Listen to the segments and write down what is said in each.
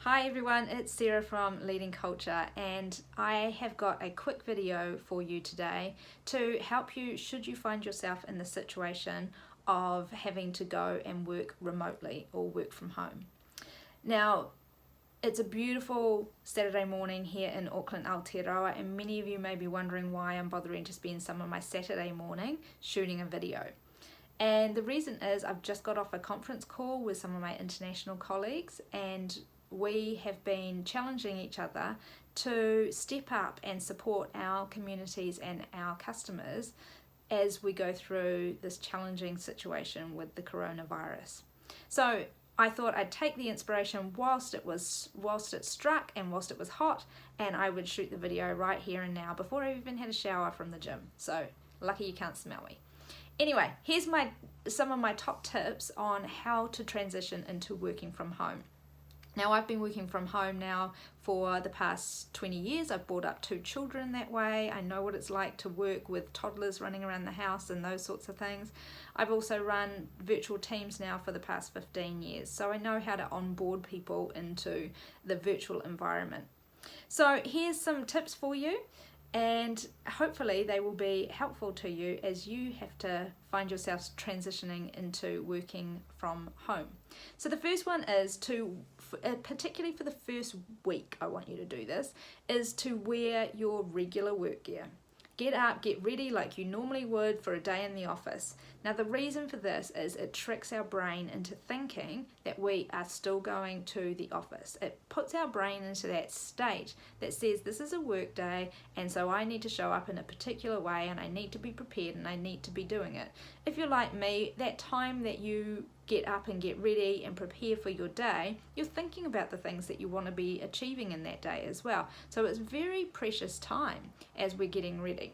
Hi everyone, it's Sarah from Leading Culture, and I have got a quick video for you today to help you should you find yourself in the situation of having to go and work remotely or work from home. Now, it's a beautiful Saturday morning here in Auckland, Aotearoa, and many of you may be wondering why I'm bothering to spend some of my Saturday morning shooting a video. And the reason is I've just got off a conference call with some of my international colleagues, and we have been challenging each other to step up and support our communities and our customers as we go through this challenging situation with the coronavirus. So I thought I'd take the inspiration whilst it struck and whilst it was hot, and I would shoot the video right here and now before I even had a shower from the gym. So lucky you can't smell me. Anyway, here's some of my top tips on how to transition into working from home. Now, I've been working from home now for the past 20 years. I've brought up 2 children that way. I know what it's like to work with toddlers running around the house and those sorts of things. I've also run virtual teams now for the past 15 years, so I know how to onboard people into the virtual environment. So here's some tips for you, and hopefully they will be helpful to you as you have to find yourself transitioning into working from home. So the first one is to, particularly for the first week, I want you to do this, is to wear your regular work gear. Get up, get ready like you normally would for a day in the office. Now, the reason for this is it tricks our brain into thinking that we are still going to the office. It puts our brain into that state that says this is a work day, and so I need to show up in a particular way, and I need to be prepared, and I need to be doing it. If you're like me, that time that you get up and get ready and prepare for your day, you're thinking about the things that you want to be achieving in that day as well. So it's very precious time as we're getting ready.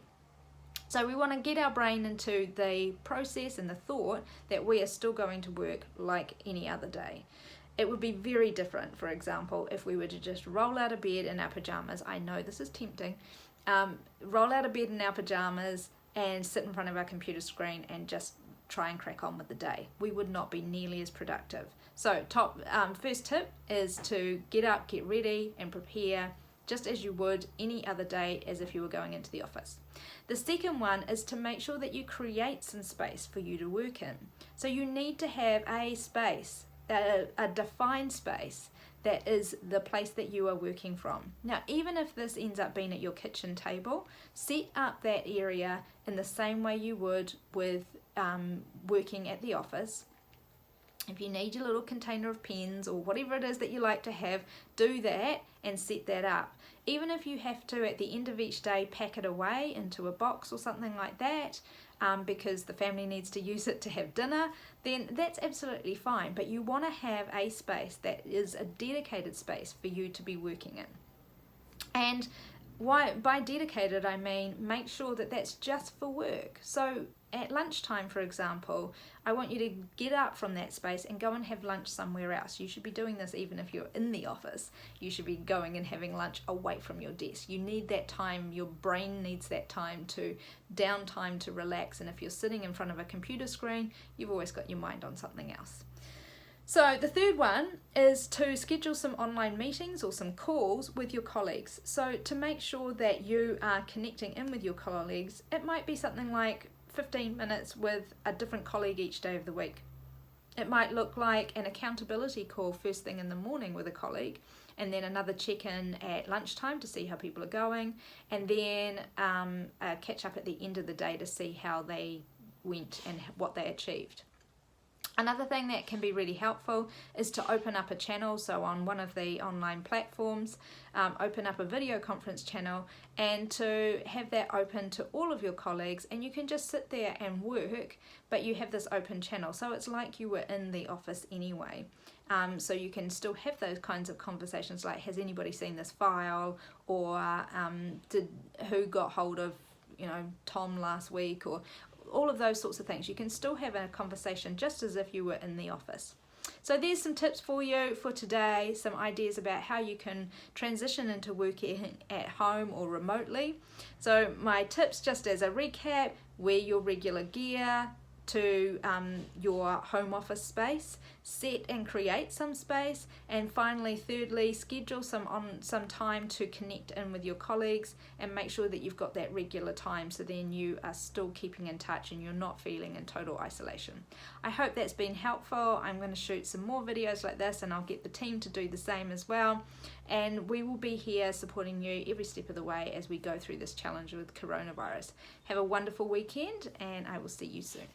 So we want to get our brain into the process and the thought that we are still going to work like any other day. It would be very different, for example, if we were to just roll out of bed in our pajamas. I know this is tempting. Roll out of bed in our pajamas and sit in front of our computer screen and just try and crack on with the day. We would not be nearly as productive. So first tip is to get up, get ready and prepare just as you would any other day as if you were going into the office. The second one is to make sure that you create some space for you to work in. So you need to have a space, a defined space that is the place that you are working from. Now, even if this ends up being at your kitchen table, set up that area in the same way you would with working at the office. If you need your little container of pens or whatever it is that you like to have, do that and set that up. Even if you have to, at the end of each day, pack it away into a box or something like that, because the family needs to use it to have dinner, then that's absolutely fine. But you want to have a space that is a dedicated space for you to be working in. And by dedicated, I mean make sure that that's just for work. So at lunchtime, for example, I want you to get up from that space and go and have lunch somewhere else. You should be doing this even if you're in the office. You should be going and having lunch away from your desk. You need that time, your brain needs that time to downtime to relax. And if you're sitting in front of a computer screen, you've always got your mind on something else. So the third one is to schedule some online meetings or some calls with your colleagues. So to make sure that you are connecting in with your colleagues, it might be something like 15 minutes with a different colleague each day of the week. It might look like an accountability call first thing in the morning with a colleague, and then another check-in at lunchtime to see how people are going, and then a catch up at the end of the day to see how they went and what they achieved. Another thing that can be really helpful is to open up a channel. So on one of the online platforms, open up a video conference channel and to have that open to all of your colleagues, and you can just sit there and work, but you have this open channel. So it's like you were in the office anyway. So you can still have those kinds of conversations like, has anybody seen this file? Or who got hold of, Tom last week? Or all of those sorts of things. You can still have a conversation just as if you were in the office. So there's some tips for you for today, some ideas about how you can transition into working at home or remotely. So my tips, just as a recap: wear your regular gear to your home office space, set and create some space, and finally, thirdly, schedule some time to connect in with your colleagues and make sure that you've got that regular time, so then you are still keeping in touch and you're not feeling in total isolation. I hope that's been helpful. I'm going to shoot some more videos like this, and I'll get the team to do the same as well, and we will be here supporting you every step of the way as we go through this challenge with coronavirus. Have a wonderful weekend, and I will see you soon.